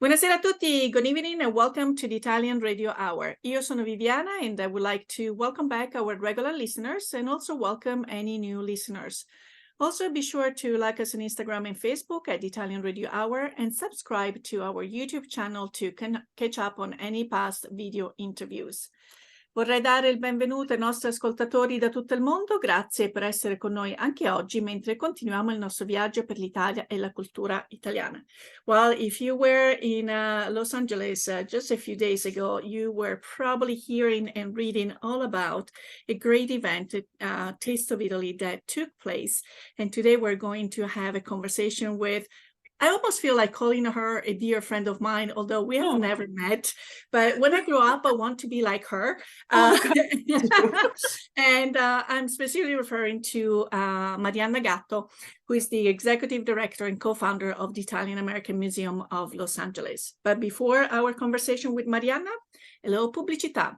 Buonasera a tutti, good evening and welcome to the Italian Radio Hour. Io sono Viviana and I would like to welcome back our regular listeners and also welcome any new listeners. Also be sure to like us on Instagram and Facebook at Italian Radio Hour and subscribe to our YouTube channel to catch up on any past video interviews. Vorrei dare il benvenuto ai nostri ascoltatori da tutto il mondo, grazie per essere con noi anche oggi mentre continuiamo il nostro viaggio per l'Italia e la cultura italiana. Well, if you were in Los Angeles just a few days ago, you were probably hearing and reading all about a great event, Taste of Italy, that took place. And today we're going to have a conversation with, I almost feel like calling her a dear friend of mine, although we have never met. But when I grow up, I want to be like her. And I'm specifically referring to Marianna Gatto, who is the executive director and co-founder of the Italian American Museum of Los Angeles. But before our conversation with Marianna, a little pubblicità.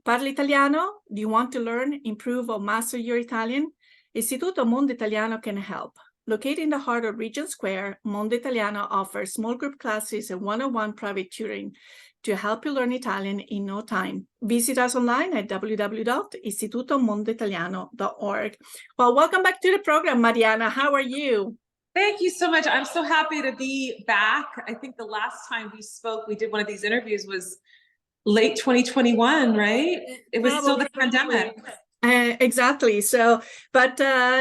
Parli italiano? Do you want to learn, improve, or master your Italian? Istituto Mondo Italiano can help. Located in the heart of Regent Square, Mondo Italiano offers small group classes and one-on-one private tutoring to help you learn Italian in no time. Visit us online at www.istitutomondoitaliano.org. Well, welcome back to the program, Marianna. How are you? Thank you so much. I'm so happy to be back. I think the last time we spoke, we did one of these interviews was late 2021, right? It was still the pandemic. Exactly. So, but,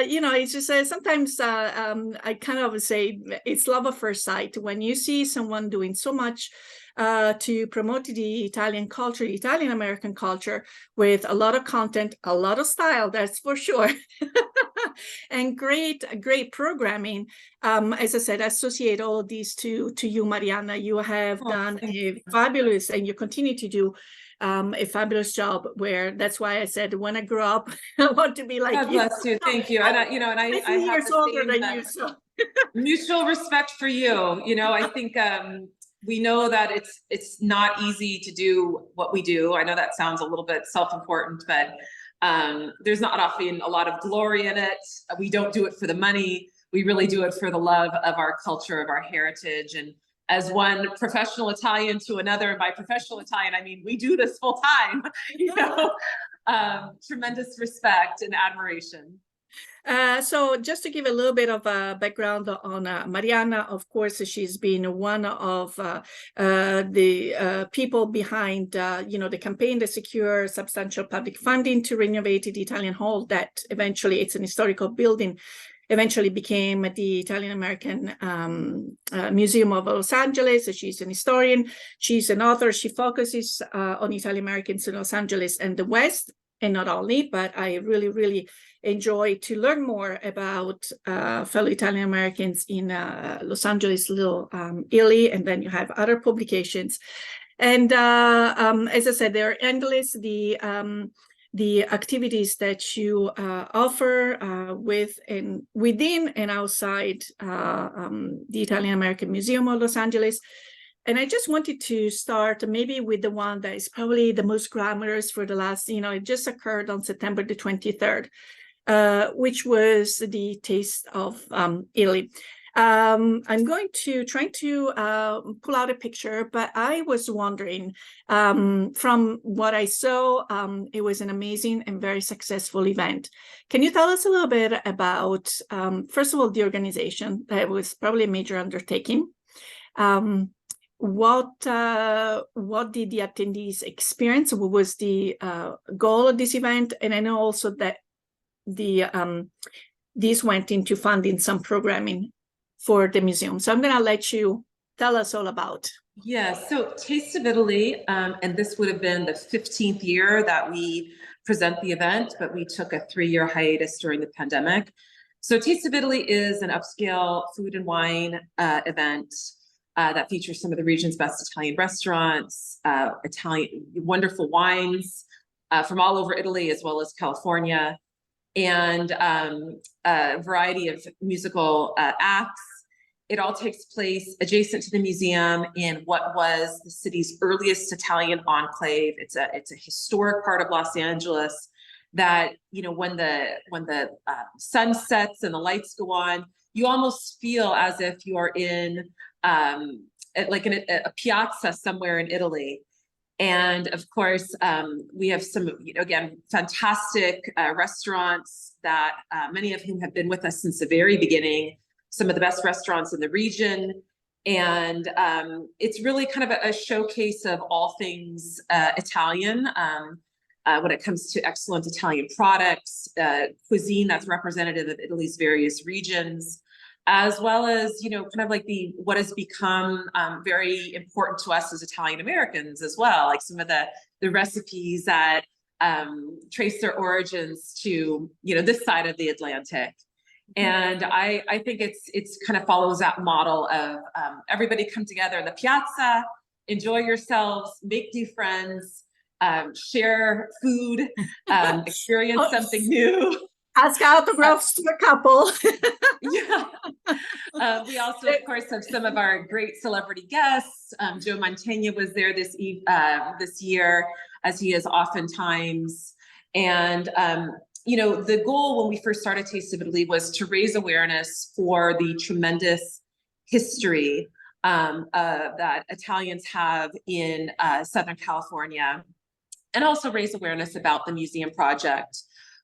you know, it's just sometimes I kind of say it's love at first sight when you see someone doing so much to promote the Italian culture, the Italian American culture with a lot of content, a lot of style, that's for sure. And great programming. As I said, I associate all of these to you, Marianna. You have done a fabulous, and you continue to do a fabulous job. Where that's why I said when I grow up, I want to be like God you. bless you. Thank you. And I have years older than you. So. Mutual respect for you. You know, I think we know that it's not easy to do what we do. I know that sounds a little bit self-important, but there's not often a lot of glory in it. We don't do it for the money. We really do it for the love of our culture, of our heritage. And as one professional Italian to another, and by professional Italian, I mean, we do this full time, you know, tremendous respect and admiration. So just to give a little bit of background on Marianna, of course, she's been one of the people behind, you know, the campaign to secure substantial public funding to renovate the Italian Hall that eventually, it's an historical building, eventually became the Italian American Museum of Los Angeles. So she's an historian, she's an author, she focuses on Italian Americans in Los Angeles and the West. And not only, but I really, really enjoy to learn more about fellow Italian Americans in Los Angeles, Little Italy, and then you have other publications. And as I said, there are endless the activities that you offer within and outside the Italian American Museum of Los Angeles. And I just wanted to start maybe with the one that is probably the most glamorous for the last, you know, it just occurred on September the 23rd, which was the Taste of Italy. I'm going to try to pull out a picture, but I was wondering, from what I saw, it was an amazing and very successful event. Can you tell us a little bit about, first of all, the organization? That was probably a major undertaking. What did the attendees experience? What was the goal of this event? And I know also that this went into funding some programming for the museum. So I'm going to let you tell us all about. Yeah, so Taste of Italy, and this would have been the 15th year that we present the event, but we took a 3-year hiatus during the pandemic. So Taste of Italy is an upscale food and wine event that features some of the region's best Italian restaurants, wonderful wines from all over Italy, as well as California, and a variety of musical acts. It all takes place adjacent to the museum in what was the city's earliest Italian enclave. It's a historic part of Los Angeles that, you know, when the sun sets and the lights go on, you almost feel as if you are in like in a piazza somewhere in Italy. And of course, we have some, again, fantastic restaurants that many of whom have been with us since the very beginning, some of the best restaurants in the region. And it's really kind of a showcase of all things Italian when it comes to excellent Italian products, cuisine that's representative of Italy's various regions, as well as, kind of like what has become very important to us as Italian Americans as well, like some of the recipes that trace their origins to, this side of the Atlantic. And I think it's kind of follows that model of everybody come together in the piazza, enjoy yourselves, make new friends, share food, experience something new. Ask autographs to a couple. Yeah. We also, of course, have some of our great celebrity guests. Joe Mantegna was there this year, as he is oftentimes. And, the goal when we first started Taste of Italy was to raise awareness for the tremendous history that Italians have in Southern California, and also raise awareness about the museum project.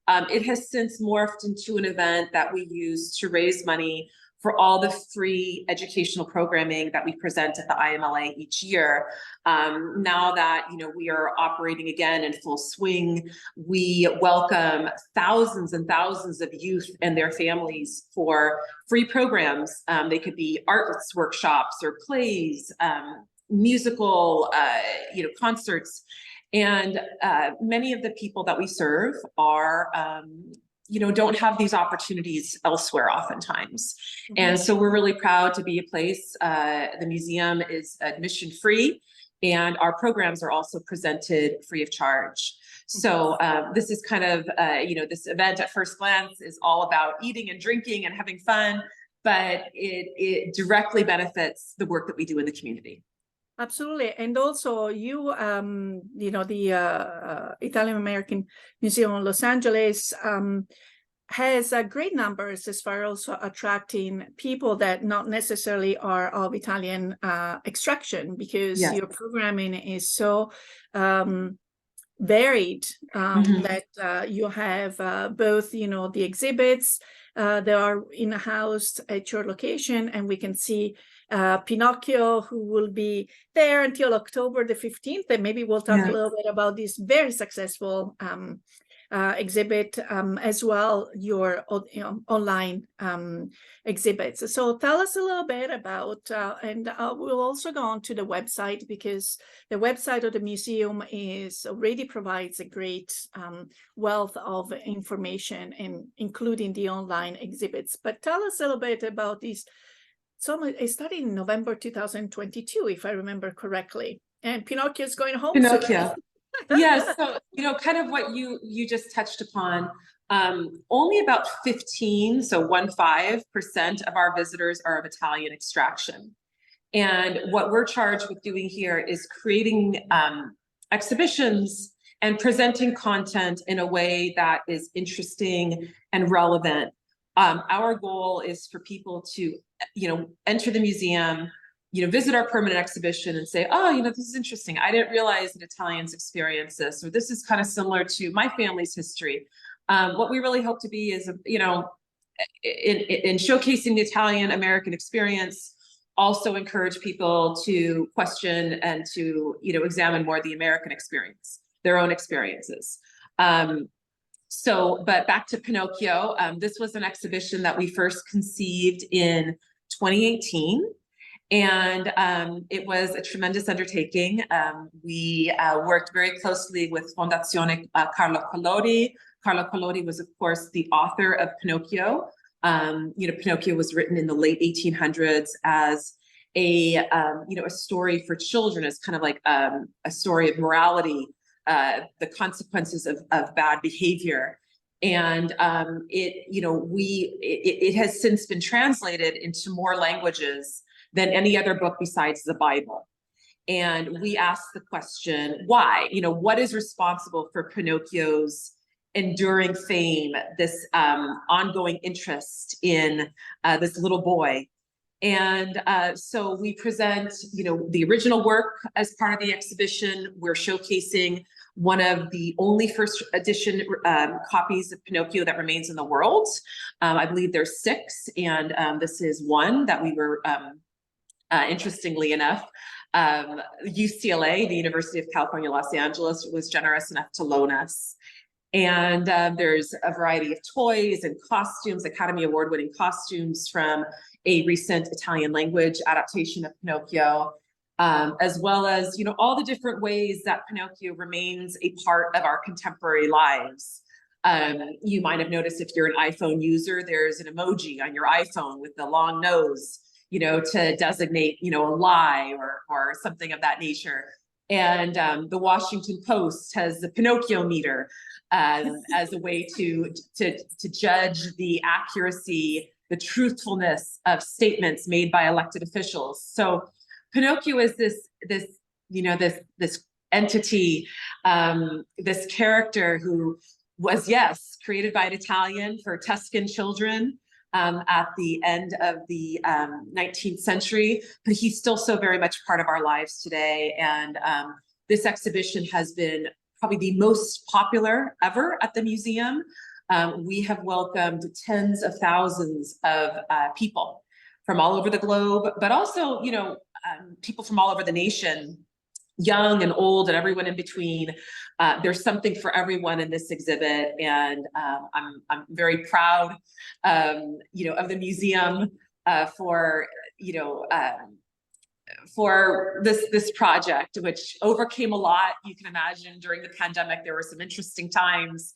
It has since morphed into an event that we use to raise money for all the free educational programming that we present at the IAMLA each year. Now that we are operating again in full swing, we welcome thousands and thousands of youth and their families for free programs. They could be arts workshops or plays, musical, concerts. And many of the people that we serve are, don't have these opportunities elsewhere oftentimes. And so we're really proud to be a place. The museum is admission free, and our programs are also presented free of charge. So this is kind of, this event at first glance is all about eating and drinking and having fun, but it directly benefits the work that we do in the community. Absolutely. And also you, the Italian American Museum in Los Angeles has great numbers as far as also attracting people that not necessarily are of Italian extraction, because your programming is so varied that you have both, the exhibits that are in-house at your location, and we can see Pinocchio, who will be there until October the 15th. And maybe we'll talk a little bit about this very successful exhibit, as well, your online exhibits. So tell us a little bit about, and we'll also go on to the website, because the website of the museum already provides a great wealth of information, and including the online exhibits. But tell us a little bit about these. So it started in November 2022, if I remember correctly. And Pinocchio is going home. Pinocchio. Yes. So, kind of what you just touched upon, only about 15% of our visitors are of Italian extraction. And what we're charged with doing here is creating exhibitions and presenting content in a way that is interesting and relevant. Our goal is for people to, enter the museum, visit our permanent exhibition and say, oh, this is interesting. I didn't realize that Italians experience this, or this is kind of similar to my family's history. What we really hope to be is, in showcasing the Italian American experience, also encourage people to question and to, examine more the American experience, their own experiences. But back to Pinocchio, this was an exhibition that we first conceived in 2018. And it was a tremendous undertaking. We worked very closely with Fondazione Carlo Collodi. Carlo Collodi was, of course, the author of Pinocchio. Pinocchio was written in the late 1800s as a story for children, as kind of like a story of morality, the consequences of bad behavior. And it has since been translated into more languages than any other book besides the Bible. And we asked the question, why? What is responsible for Pinocchio's enduring fame, this ongoing interest in this little boy? And so we present, you know, the original work as part of the exhibition. We're showcasing one of the only first edition copies of Pinocchio that remains in the world. I believe there's 6, and this is one that we were, interestingly enough, UCLA, the University of California, Los Angeles, was generous enough to loan us. And there's a variety of toys and costumes, Academy Award-winning costumes from a recent Italian language adaptation of Pinocchio, as well as, you know, all the different ways that Pinocchio remains a part of our contemporary lives. You might have noticed, if you're an iPhone user, there's an emoji on your iPhone with the long nose, you know, to designate, you know, a lie or something of that nature. And the Washington Post has the Pinocchio meter as a way to judge the accuracy, the truthfulness of statements made by elected officials. So Pinocchio is this entity, this character who was, yes, created by an Italian for Tuscan children at the end of the 19th century, but he's still so very much part of our lives today. And this exhibition has been probably the most popular ever at the museum. We have welcomed tens of thousands of people from all over the globe, but also, you know, people from all over the nation, young and old and everyone in between. There's something for everyone in this exhibit, and I'm very proud, you know, of the museum for, you know, for this project, which overcame a lot. You can imagine during the pandemic there were some interesting times.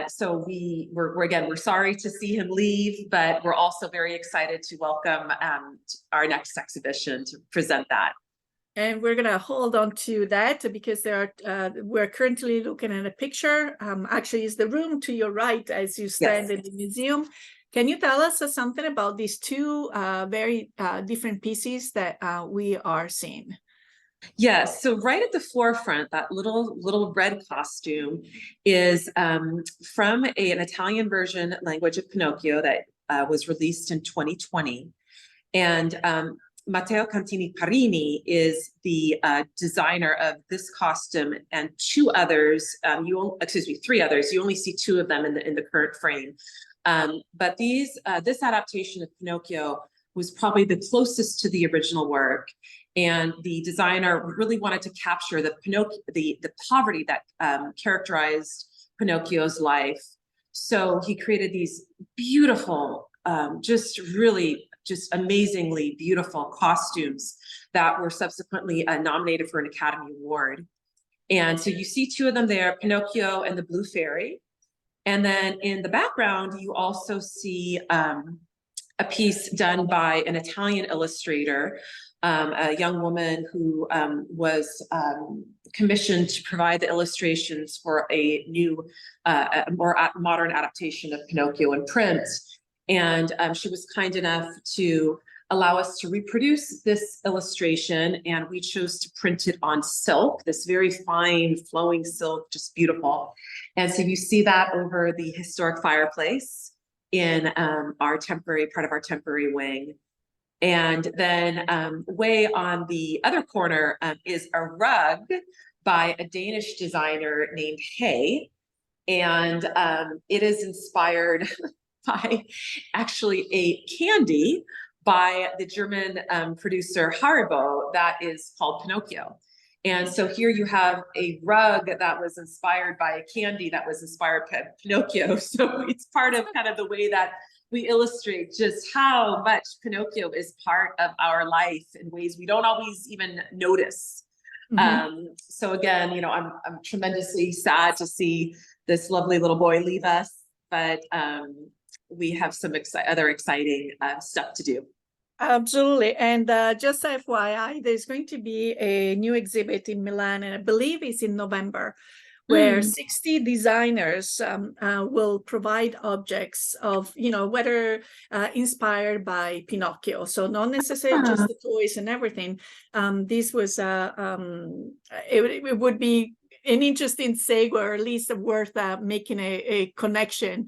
So we're sorry to see him leave, but we're also very excited to welcome our next exhibition to present that. And we're gonna hold on to that because we're currently looking at a picture. Actually, it's the room to your right as you stand in the museum. Can you tell us something about these two very different pieces that we are seeing? Yes, so right at the forefront, that little red costume is from an Italian version language of Pinocchio that was released in 2020. And Matteo Cantini Parini is the designer of this costume and 2 others. Three others. You only see 2 of them in the current frame. But this adaptation of Pinocchio was probably the closest to the original work, and the designer really wanted to capture the poverty that characterized Pinocchio's life. So he created these beautiful, just amazingly beautiful costumes that were subsequently nominated for an Academy Award. And so you see 2 of them there, Pinocchio and the Blue Fairy. And then in the background, you also see a piece done by an Italian illustrator, a young woman who was commissioned to provide the illustrations for a new, more modern adaptation of Pinocchio in print. And she was kind enough to allow us to reproduce this illustration, and we chose to print it on silk, this very fine flowing silk, just beautiful. And so you see that over the historic fireplace in our temporary wing. And then way on the other corner is a rug by a Danish designer named Hay. And it is inspired by actually a candy by the German producer Haribo that is called Pinocchio. And so here you have a rug that was inspired by a candy that was inspired by Pinocchio. So it's part of kind of the way that we illustrate just how much Pinocchio is part of our life in ways we don't always even notice. So again, you know, I'm tremendously sad to see this lovely little boy leave us, but we have some other exciting stuff to do. Absolutely. And just FYI, there's going to be a new exhibit in Milan, and I believe it's in November, where 60 designers will provide objects of, you know, whether inspired by Pinocchio. So not necessarily just the toys and everything. This was, it would be an interesting segue, or at least worth making a connection,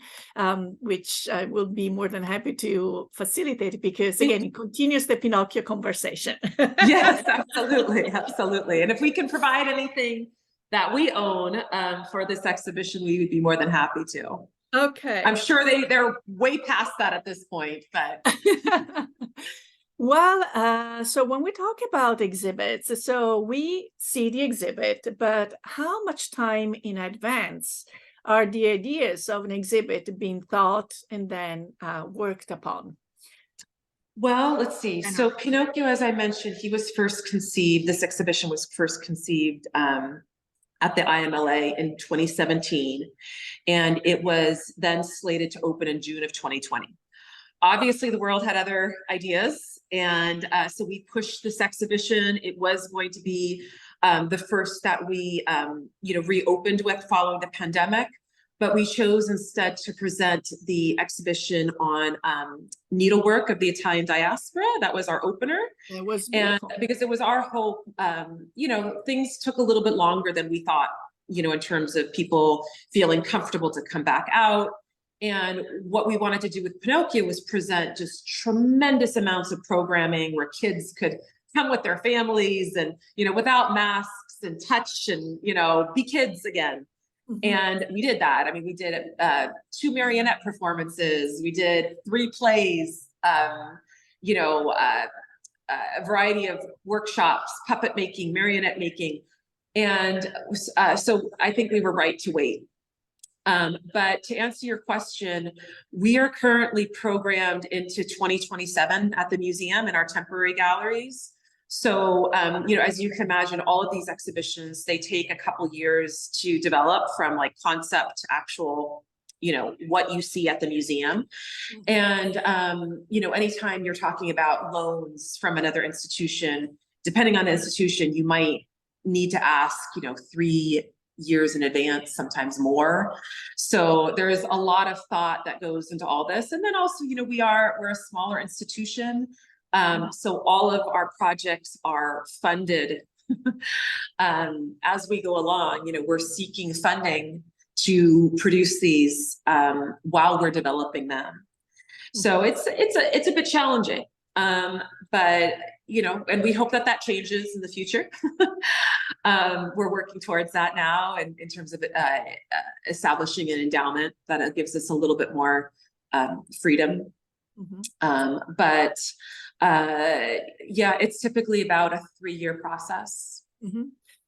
which I will be more than happy to facilitate, because again, it continues the Pinocchio conversation. Yes, absolutely, absolutely. And if we can provide anything that we own for this exhibition, we would be more than happy to. Okay. I'm sure they're way past that at this point, but. Well, so when we talk about exhibits, so we see the exhibit, but how much time in advance are the ideas of an exhibit being thought and then worked upon? Well, let's see. So Pinocchio, as I mentioned, this exhibition was first conceived at the IAMLA in 2017, and it was then slated to open in June of 2020. Obviously, the world had other ideas, and so we pushed this exhibition. It was going to be the first that we, reopened with following the pandemic, but we chose instead to present the exhibition on needlework of the Italian diaspora. That was our opener. It was beautiful. And because it was our hope, things took a little bit longer than we thought, in terms of people feeling comfortable to come back out. And what we wanted to do with Pinocchio was present just tremendous amounts of programming where kids could come with their families and, without masks and touch and, be kids again. Mm-hmm. And we did that. I mean, we did 2 marionette performances. We did 3 plays, a variety of workshops, puppet making, marionette making. And so I think we were right to wait. But to answer your question, we are currently programmed into 2027 at the museum in our temporary galleries. So, as you can imagine, all of these exhibitions, they take a couple years to develop, from like concept to actual, what you see at the museum. And, anytime you're talking about loans from another institution, depending on the institution, you might need to ask, 3 years in advance, sometimes more. So there is a lot of thought that goes into all this. And then also, we're a smaller institution. So all of our projects are funded as we go along. We're seeking funding to produce these while we're developing them. So it's a bit challenging, but and we hope that changes in the future. We're working towards that now, and in terms of establishing an endowment that gives us a little bit more freedom. Mm-hmm. But it's typically about a 3-year process. Mm-hmm.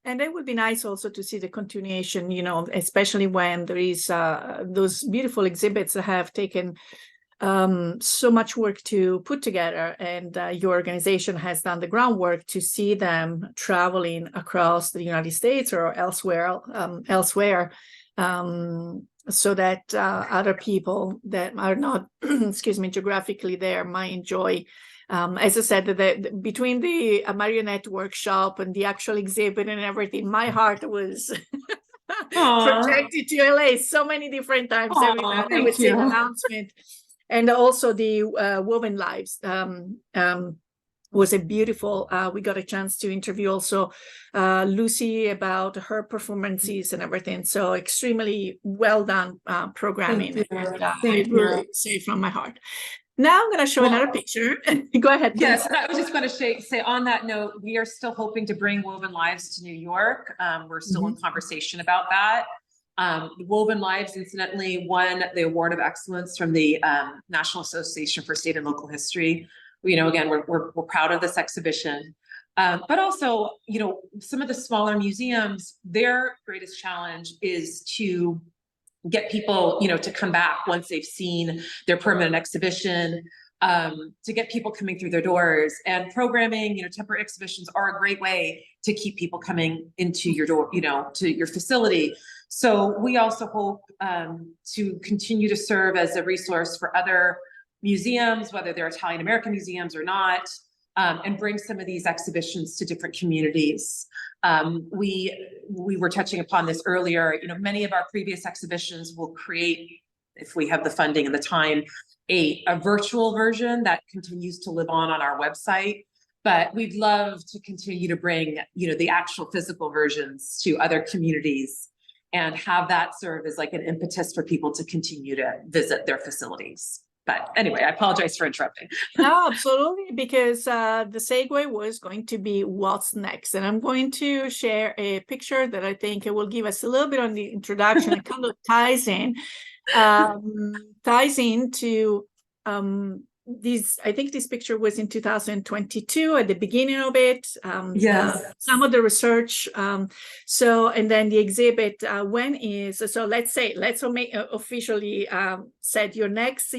And it would be nice also to see the continuation, especially when there is those beautiful exhibits that have taken so much work to put together, and your organization has done the groundwork to see them traveling across the United States or elsewhere, so that other people that are not, geographically there might enjoy. As I said, between the marionette workshop and the actual exhibit and everything, my heart was projected to LA so many different times. Every time I would see an announcement. And also the Woven Lives was a beautiful, we got a chance to interview also Lucy about her performances and everything. So extremely well done programming. It really saved from my heart. Now I'm going to show another picture. Go ahead. Please. Yes, I was just going to say on that note, we are still hoping to bring Woven Lives to New York. We're still in conversation about that. Woven Lives, incidentally, won the Award of Excellence from the National Association for State and Local History. Again, we're proud of this exhibition. But also, some of the smaller museums, their greatest challenge is to get people, to come back once they've seen their permanent exhibition, to get people coming through their doors. And programming, temporary exhibitions are a great way to keep people coming into your door, to your facility. So we also hope to continue to serve as a resource for other museums, whether they're Italian American museums or not, and bring some of these exhibitions to different communities. We were touching upon this earlier. Many of our previous exhibitions will create, if we have the funding and the time, a virtual version that continues to live on our website. but we'd love to continue to bring, the actual physical versions to other communities and have that serve as like an impetus for people to continue to visit their facilities. But anyway, I apologize for interrupting. No, absolutely, because the segue was going to be what's next. And I'm going to share a picture that I think will give us a little bit on the introduction. It kind of ties into these. I think this picture was in 2022 at the beginning of it. Yes. Some of the research. And then the exhibit, when is, so let's officially said your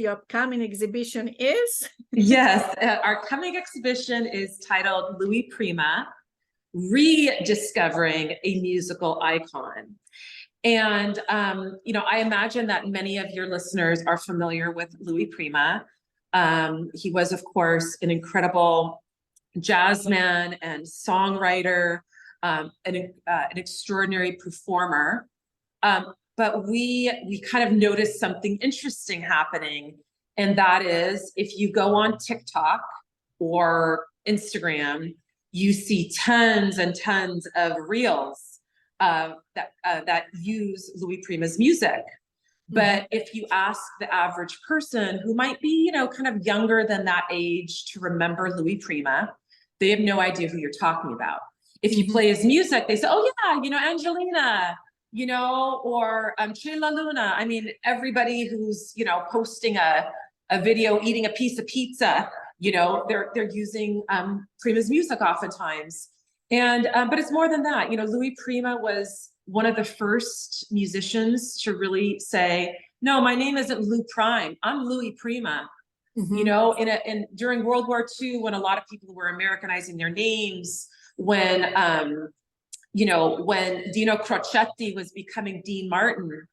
upcoming exhibition is? Yes, our coming exhibition is titled Louis Prima, Rediscovering a Musical Icon. And, I imagine that many of your listeners are familiar with Louis Prima. He was, of course, an incredible jazzman and songwriter, an extraordinary performer. But we kind of noticed something interesting happening. And that is, if you go on TikTok or Instagram, you see tons and tons of reels that use Louis Prima's music. But if you ask the average person who might be, kind of younger than that age to remember Louis Prima, they have no idea who you're talking about. If you play his music, they say, oh yeah, Angelina, or Che La Luna. I mean, everybody who's, posting a video eating a piece of pizza, they're using Prima's music oftentimes. And but it's more than that. Louis Prima was one of the first musicians to really say, no, my name isn't Lou Prime, I'm Louis Prima. During World War II, when a lot of people were Americanizing their names, when Dino Crocetti was becoming Dean Martin,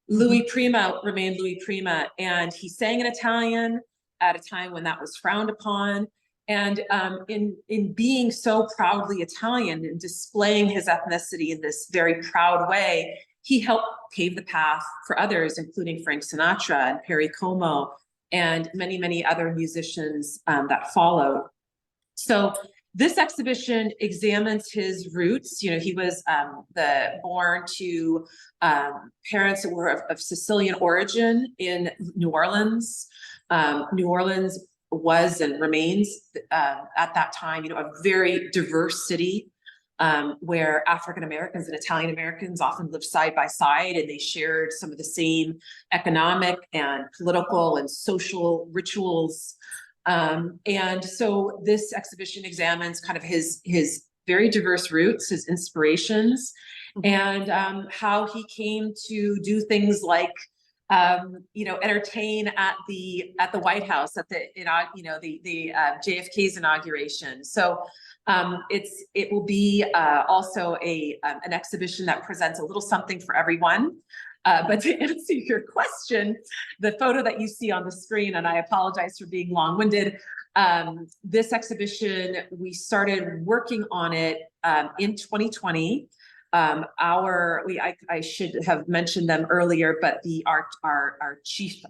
Louis Prima remained Louis Prima, and he sang in Italian at a time when that was frowned upon. And in being so proudly Italian and displaying his ethnicity in this very proud way, he helped pave the path for others, including Frank Sinatra and Perry Como and many, many other musicians that followed. So this exhibition examines his roots. He was born to parents that were of Sicilian origin in New Orleans. New Orleans was and remains at that time, a very diverse city where African Americans and Italian Americans often lived side by side, and they shared some of the same economic and political and social rituals. And so this exhibition examines kind of his very diverse roots, his inspirations, and how he came to do things like entertain at the White House at the JFK's inauguration. So it will be also an exhibition that presents a little something for everyone. But to answer your question, the photo that you see on the screen, and I apologize for being long-winded, this exhibition, we started working on it in 2020. I should have mentioned them earlier, but our chief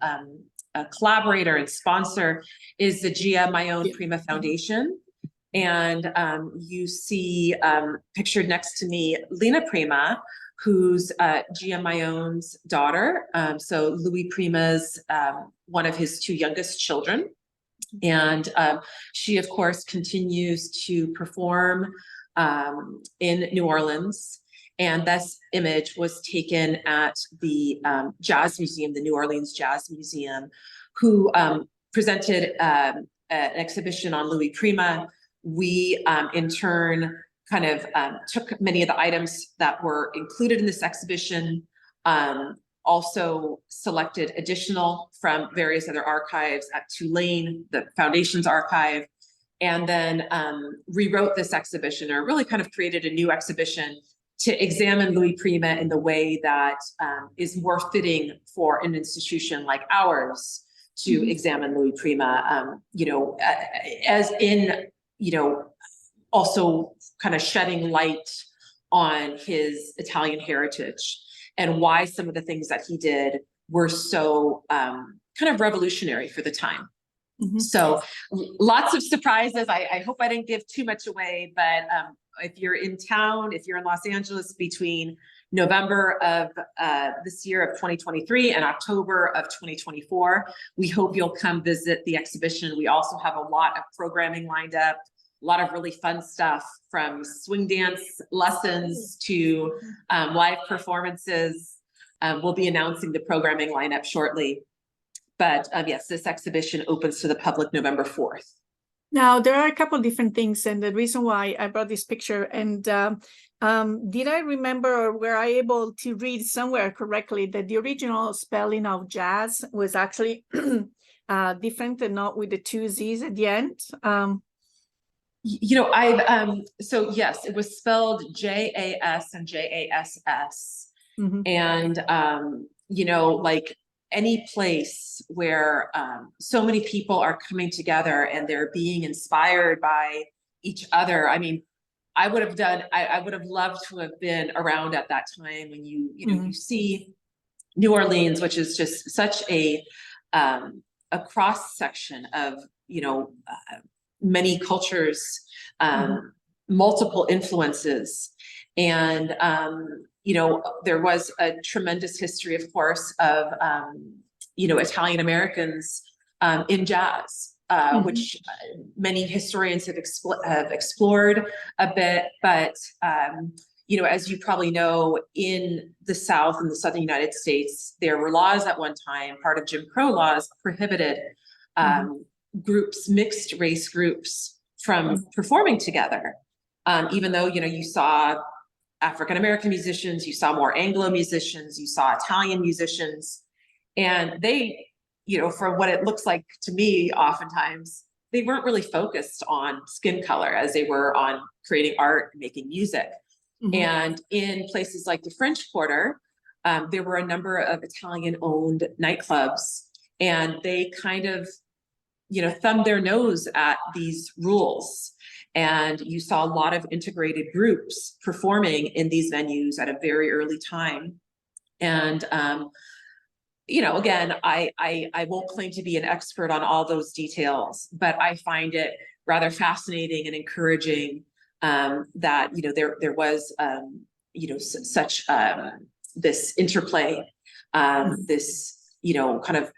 collaborator and sponsor is the Gia Mayon Prima Foundation. And you see pictured next to me, Lena Prima, who's Gia Mayon's daughter. So Louis Prima's one of his two youngest children. And she, of course, continues to perform in New Orleans. And this image was taken at the Jazz Museum, the New Orleans Jazz Museum, who presented an exhibition on Louis Prima. We, in turn, kind of took many of the items that were included in this exhibition, also selected additional from various other archives at Tulane, the Foundation's archive, and then rewrote this exhibition, or really kind of created a new exhibition to examine Louis Prima in the way that is more fitting for an institution like ours to examine Louis Prima, as in, also kind of shedding light on his Italian heritage and why some of the things that he did were so kind of revolutionary for the time. So lots of surprises. I hope I didn't give too much away, but if you're in town, if you're in Los Angeles between November of this year of 2023 and October of 2024, we hope you'll come visit the exhibition. We also have a lot of programming lined up, a lot of really fun stuff, from swing dance lessons to live performances. We'll be announcing the programming lineup shortly. But yes, this exhibition opens to the public November 4th. Now, there are a couple of different things, and the reason why I brought this picture, and did I remember, or were I able to read somewhere correctly that the original spelling of jazz was actually different and not with the two Z's at the end? You know, I've so yes, it was spelled J-A-S and J-A-S-S. And you know, like any place where so many people are coming together and they're being inspired by each other. I mean, I would have loved to have been around at that time when you know, you see New Orleans, which is just such a cross section of, you know, many cultures, multiple influences. And, you know, there was a tremendous history, of course, of, you know, Italian Americans in jazz, which many historians have explored a bit. But, you know, as you probably know, in the South, in the Southern United States, there were laws at one time, part of Jim Crow laws, prohibited groups, mixed race groups, from performing together. Even though, you know, you saw African-American musicians, you saw more Anglo musicians, you saw Italian musicians, and they, you know, for what it looks like to me, oftentimes, they weren't really focused on skin color as they were on creating art, making music. And in places like the French Quarter, there were a number of Italian-owned nightclubs, and they kind of, you know, thumbed their nose at these rules. And you saw a lot of integrated groups performing in these venues at a very early time. And, you know, again, I won't claim to be an expert on all those details, but I find it rather fascinating and encouraging that, you know, there was, you know, such this interplay, this, you know, kind of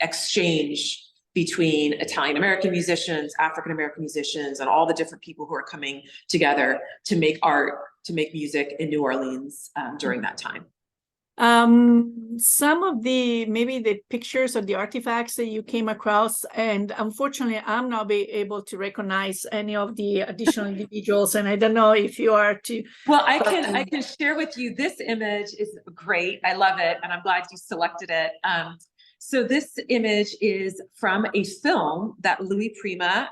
exchange between Italian-American musicians, African-American musicians, and all the different people who are coming together to make art, to make music in New Orleans during that time. Some of the, maybe the pictures or the artifacts that you came across, and unfortunately, I'm not be able to recognize any of the additional individuals, and I don't know if you are to. Well, I can share with you, this image is great. I love it, and I'm glad you selected it. So this image is from a film that Louis Prima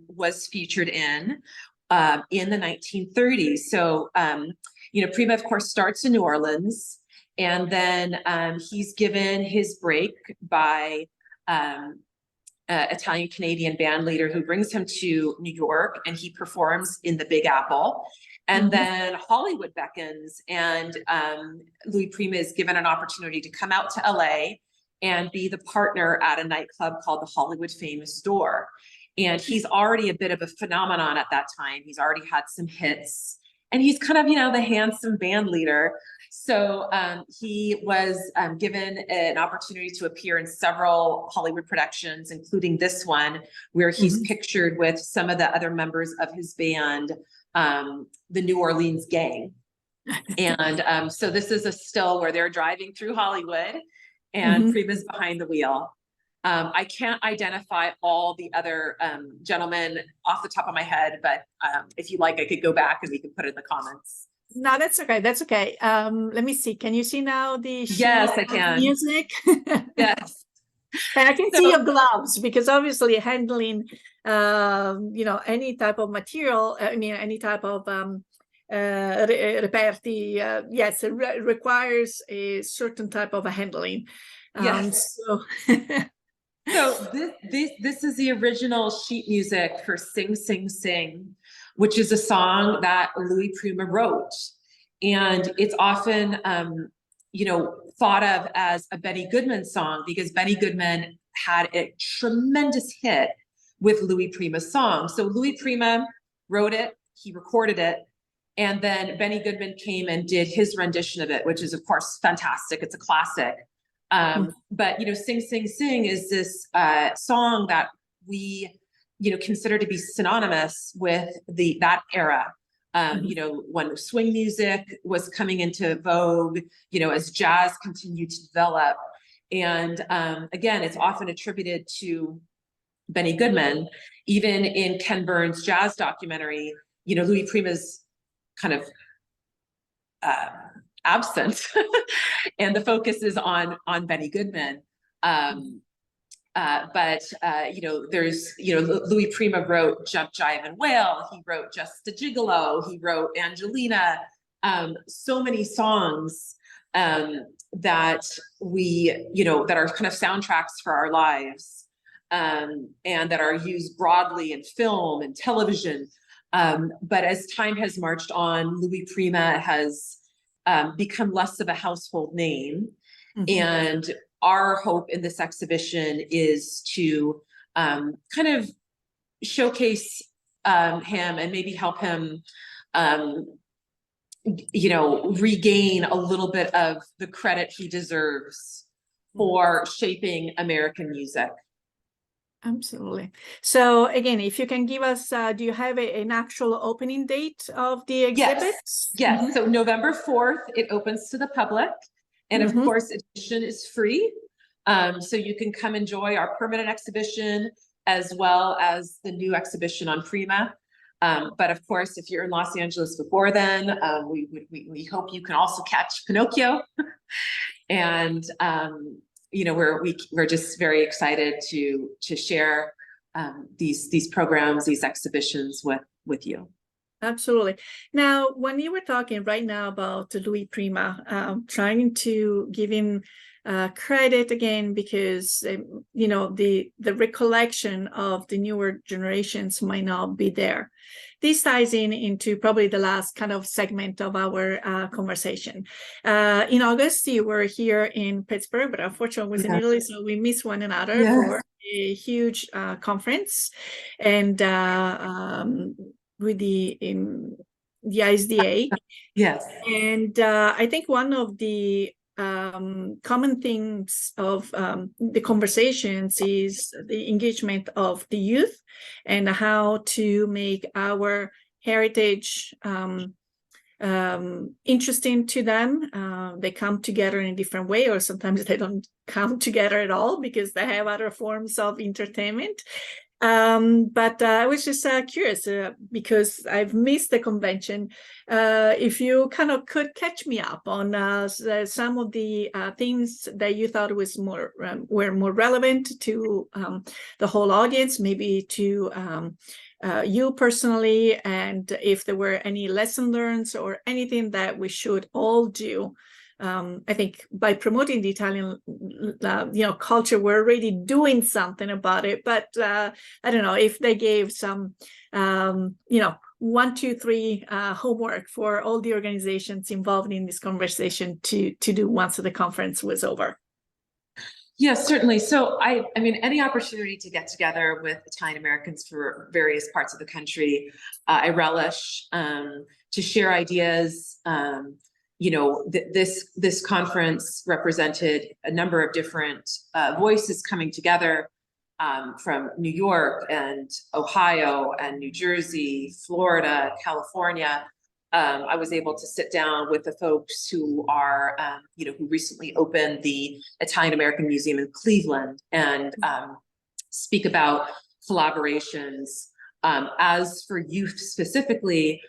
was featured in the 1930s. So, you know, Prima, of course, starts in New Orleans, and then he's given his break by Italian-Canadian band leader who brings him to New York, and he performs in the Big Apple. And then Hollywood beckons, and Louis Prima is given an opportunity to come out to LA and be the partner at a nightclub called the Hollywood Famous Door. And he's already a bit of a phenomenon at that time. He's already had some hits, and he's kind of, you know, the handsome band leader. So he was given an opportunity to appear in several Hollywood productions, including this one, where he's pictured with some of the other members of his band, the New Orleans Gang. And so this is a still where they're driving through Hollywood, and Prima's behind the wheel. I can't identify all the other gentlemen off the top of my head, but if you like, I could go back and we can put it in the comments. No, that's okay. That's okay. Let me see. Can you see now the yes, I can. Music? Yes. And I can see your gloves, because obviously handling, you know, any type of material, I mean, any type of reperti, yes, it requires a certain type of handling. Yes. So this is the original sheet music for Sing, Sing, Sing, which is a song that Louis Prima wrote. And it's often, you know, thought of as a Benny Goodman song, because Benny Goodman had a tremendous hit with Louis Prima's song. So Louis Prima wrote it, he recorded it, and then Benny Goodman came and did his rendition of it, which is of course fantastic. It's a classic. But Sing Sing Sing is this song that we consider to be synonymous with that era. When swing music was coming into vogue, as jazz continued to develop. And again, it's often attributed to Benny Goodman. Even in Ken Burns' jazz documentary, Louis Prima's kind of absent, and the focus is on Benny Goodman. There's, Louis Prima wrote Jump, Jive, and Wail. He wrote Just a Gigolo. He wrote Angelina. So many songs that we, that are kind of soundtracks for our lives, and that are used broadly in film and television. But as time has marched on, Louis Prima has become less of a household name. And our hope in this exhibition is to kind of showcase him and maybe help him, regain a little bit of the credit he deserves for shaping American music. Absolutely. So again, if you can give us, do you have an actual opening date of the exhibit? Yes. So November 4th, it opens to the public. And of course, admission is free. So you can come enjoy our permanent exhibition as well as the new exhibition on Prima. But of course, if you're in Los Angeles before then, we hope you can also catch Pinocchio. And we're just very excited to share these programs, these exhibitions with you. Absolutely. Now, when you were talking right now about Louis Prima, trying to give him credit again, because the recollection of the newer generations might not be there. This ties into probably the last kind of segment of our conversation. In August, you were here in Pittsburgh, but unfortunately, I was in Italy, so we missed one another for a huge conference, and with the ISDA. Yes. And I think one of the common themes of the conversations is the engagement of the youth and how to make our heritage interesting to them. They come together in a different way, or sometimes they don't come together at all because they have other forms of entertainment. But I was just curious because I've missed the convention. If you kind of could catch me up on some of the themes that you thought was were more relevant to the whole audience, maybe to you personally, and if there were any lesson learned or anything that we should all do. I think by promoting the Italian, culture, we're already doing something about it. But I don't know if they gave some, 1, 2, 3 homework for all the organizations involved in this conversation to do once the conference was over. Yes, certainly. So I mean, any opportunity to get together with Italian Americans for various parts of the country, I relish, to share ideas. This conference represented a number of different voices coming together from New York and Ohio and New Jersey, Florida, California. I was able to sit down with the folks who are, who recently opened the Italian American Museum in Cleveland and speak about collaborations. As for youth specifically,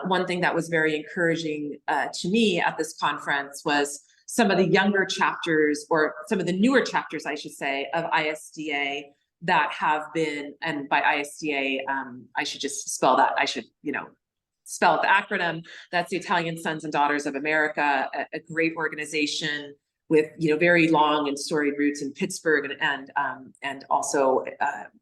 one thing that was very encouraging to me at this conference was some of the younger chapters, or some of the newer chapters, I should say, of ISDA that have been, and by ISDA, I should just spell that, I should, spell the acronym. That's the Italian Sons and Daughters of America, a great organization with, very long and storied roots in Pittsburgh and also,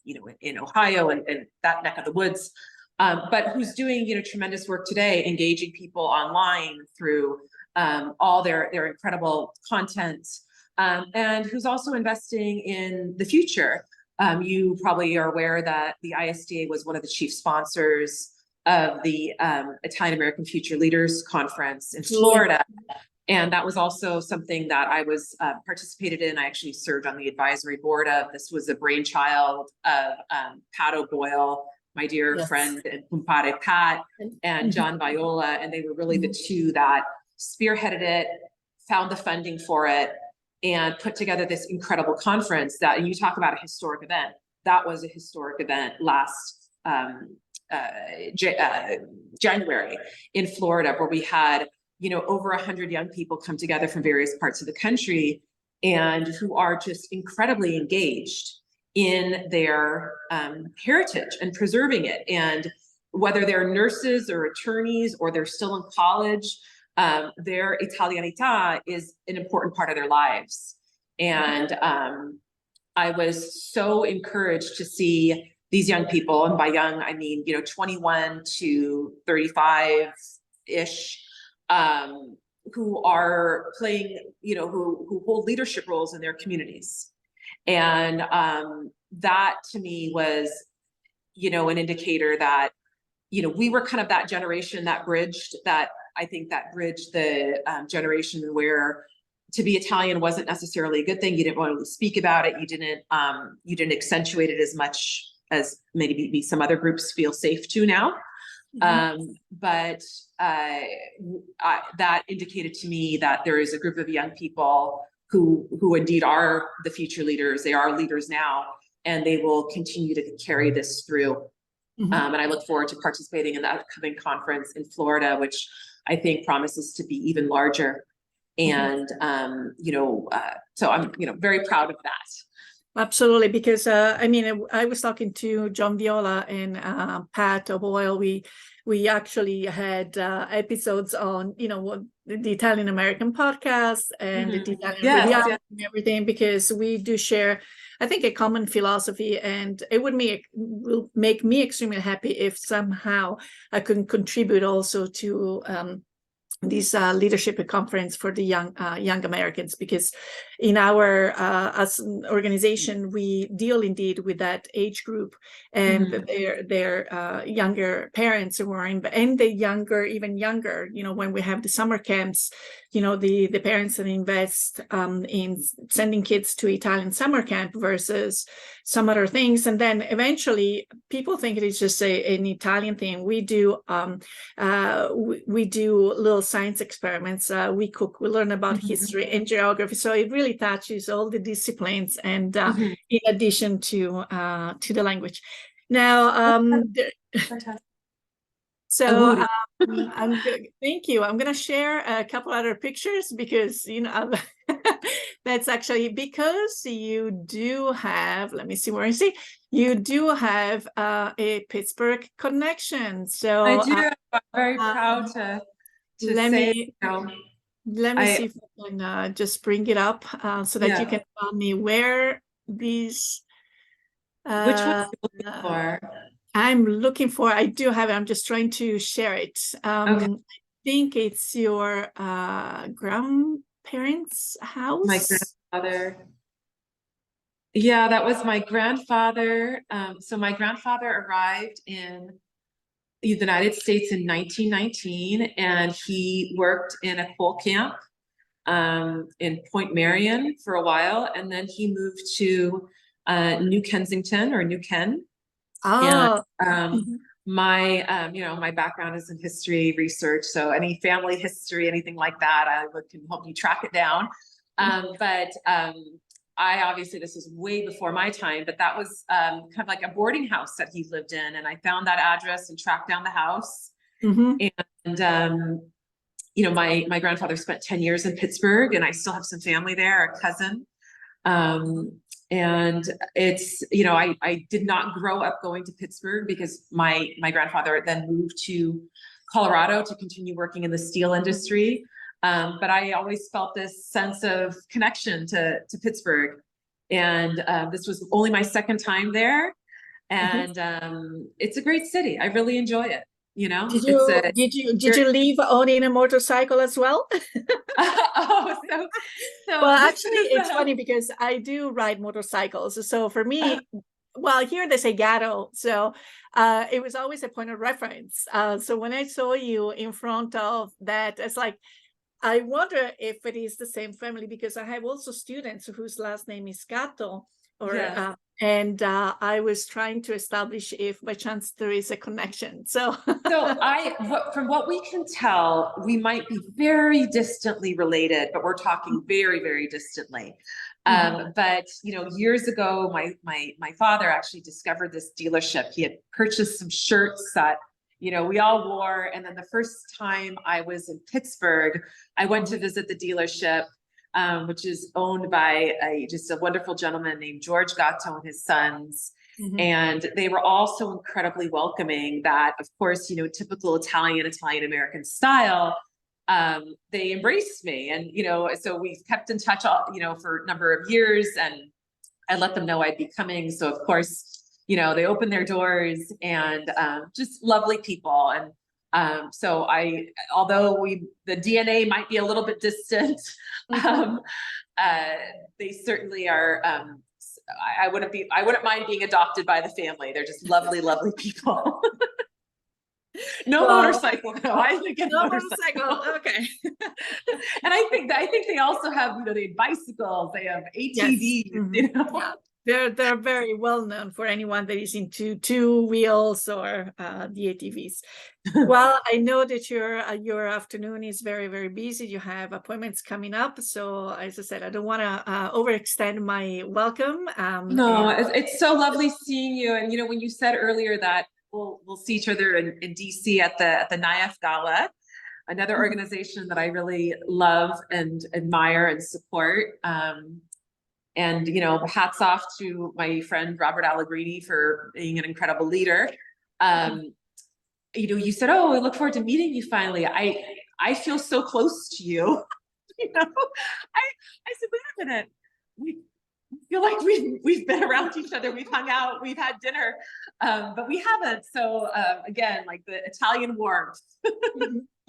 in Ohio and that neck of the woods. But who's doing, tremendous work today, engaging people online through all their incredible content, and who's also investing in the future. You probably are aware that the ISDA was one of the chief sponsors of the Italian American Future Leaders Conference in Florida. And that was also something that I was participated in. I actually served on the advisory board of. This was a brainchild of Pat O'Boyle, my dear friend and kumpare Pat, and John Viola. And they were really the two that spearheaded it, found the funding for it, and put together this incredible conference that, and you talk about a historic event. That was a historic event last January in Florida, where we had, you know, over 100 young people come together from various parts of the country and who are just incredibly engaged in their heritage and preserving it. And whether they're nurses or attorneys or they're still in college, their Italianità is an important part of their lives. And I was so encouraged to see these young people, and by young, I mean, you know, 21 to 35-ish, who are playing, you know, who hold leadership roles in their communities. And that to me was, you know, an indicator that, you know, we were kind of that generation that bridged that. I think that bridged the generation where to be Italian wasn't necessarily a good thing. You didn't want to speak about it. You didn't accentuate it as much as maybe some other groups feel safe to now. But that indicated to me that there is a group of young people who indeed are the future leaders. They are leaders now, and they will continue to carry this through. And I look forward to participating in the upcoming conference in Florida, which I think promises to be even larger. And, you know, so I'm, you know, very proud of that. Absolutely, because I mean, I was talking to John Viola and Pat O'Boyle. We actually had episodes on, you know, what the Italian American podcast and the Italian and everything, because we do share, I think, a common philosophy, and it will make me extremely happy if somehow I can contribute also to this leadership conference for the young Americans, because in our as an organization we deal indeed with that age group and their younger parents who are in, and the even younger, you know, when we have the summer camps, you know, the parents that invest in sending kids to Italian summer camp versus some other things, and then eventually people think it is just an Italian thing. We do we do little science experiments, we cook, we learn about history and geography, so it really touches all the disciplines, and in addition to the language. Now so thank you. I'm going to share a couple other pictures because, you know, that's actually because you do have, let me see where I see, you do have a Pittsburgh connection. So I do. I'm very proud to let say, me, you know, let me see if I can just bring it up so that you can tell me where these. Which one are you looking for? I'm looking for, I do have it, I'm just trying to share it. I think it's your grandparents' house. My grandfather. Yeah, that was my grandfather. So my grandfather arrived in the United States in 1919, and he worked in a coal camp in Point Marion for a while, and then he moved to New Kensington, or New Ken. And my you know, my background is in history research, so any family history, anything like that, I can help you track it down. But I obviously, this is way before my time, but that was kind of like a boarding house that he lived in, and I found that address and tracked down the house. And you know, my grandfather spent 10 years in Pittsburgh, and I still have some family there, a cousin. And it's, you know, I did not grow up going to Pittsburgh because my grandfather then moved to Colorado to continue working in the steel industry. But I always felt this sense of connection to Pittsburgh. And this was only my second time there. And it's a great city. I really enjoy it. you know, Did it's you a, did you leave owning a motorcycle as well? oh, so Well, this actually, is, it's funny because I do ride motorcycles. So for me, well, here they say Gatto. So it was always a point of reference. So when I saw you in front of that, it's like, I wonder if it is the same family, because I have also students whose last name is Gatto, or yes. and I was trying to establish if by chance there is a connection. So So from what we can tell, we might be very distantly related, but we're talking very, very distantly. But you know, years ago, my father actually discovered this dealership. He had purchased some shirts that, you know, we all wore. And then the first time I was in Pittsburgh, I went to visit the dealership, which is owned by just a wonderful gentleman named George Gatto and his sons. And they were all so incredibly welcoming that, of course, you know, typical Italian-American style, they embraced me. And, you know, so we've kept in touch, you know, for a number of years, and I let them know I'd be coming. So of course, you know, they opened their doors, and just lovely people. And so although the DNA might be a little bit distant, they certainly are, I wouldn't mind being adopted by the family. They're just lovely, lovely people. No motorcycle, though. I think it's no motorcycle. Okay. And I think they also have, you know, they have bicycles, they have ATVs, you know. Yeah. They're very well known for anyone that is into two wheels or the ATVs. Well, I know that your afternoon is very, very busy. You have appointments coming up. So as I said, I don't want to overextend my welcome. No, it's so lovely seeing you. And, you know, when you said earlier that we'll see each other in DC at the NIAF Gala, another organization that I really love and admire and support. And, you know, hats off to my friend Robert Allegrini for being an incredible leader. You know, you said, "Oh, I look forward to meeting you finally." I feel so close to you. You know, I said, "Wait a minute, we feel like we've been around each other, we've hung out, we've had dinner, but we haven't." So again, like the Italian warmth.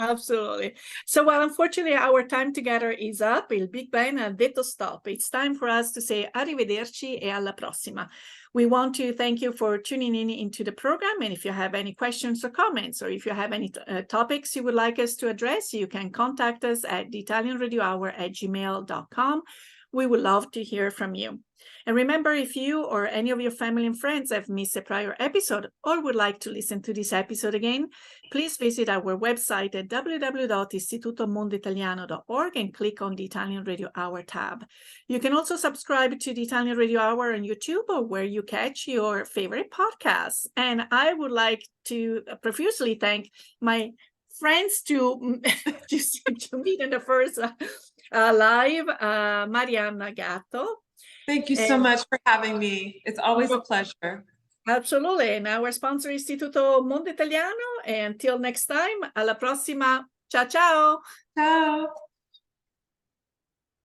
Absolutely. So, well, unfortunately, our time together is up. Il Big Ben ha detto stop. It's time for us to say arrivederci e alla prossima. We want to thank you for tuning in into the program. And if you have any questions or comments, or if you have any topics you would like us to address, you can contact us at theitalianradiohour@gmail.com. We would love to hear from you. And remember, if you or any of your family and friends have missed a prior episode or would like to listen to this episode again, please visit our website at www.istitutomonditaliano.org and click on the Italian Radio Hour tab. You can also subscribe to the Italian Radio Hour on YouTube, or where you catch your favorite podcasts. And I would like to profusely thank my friends to meet in the first live, Marianna Gatto. Thank you so much for having me. It's always a pleasure. Absolutely. And our sponsor, Istituto Mondo Italiano. And until next time, alla prossima. Ciao, ciao. Ciao.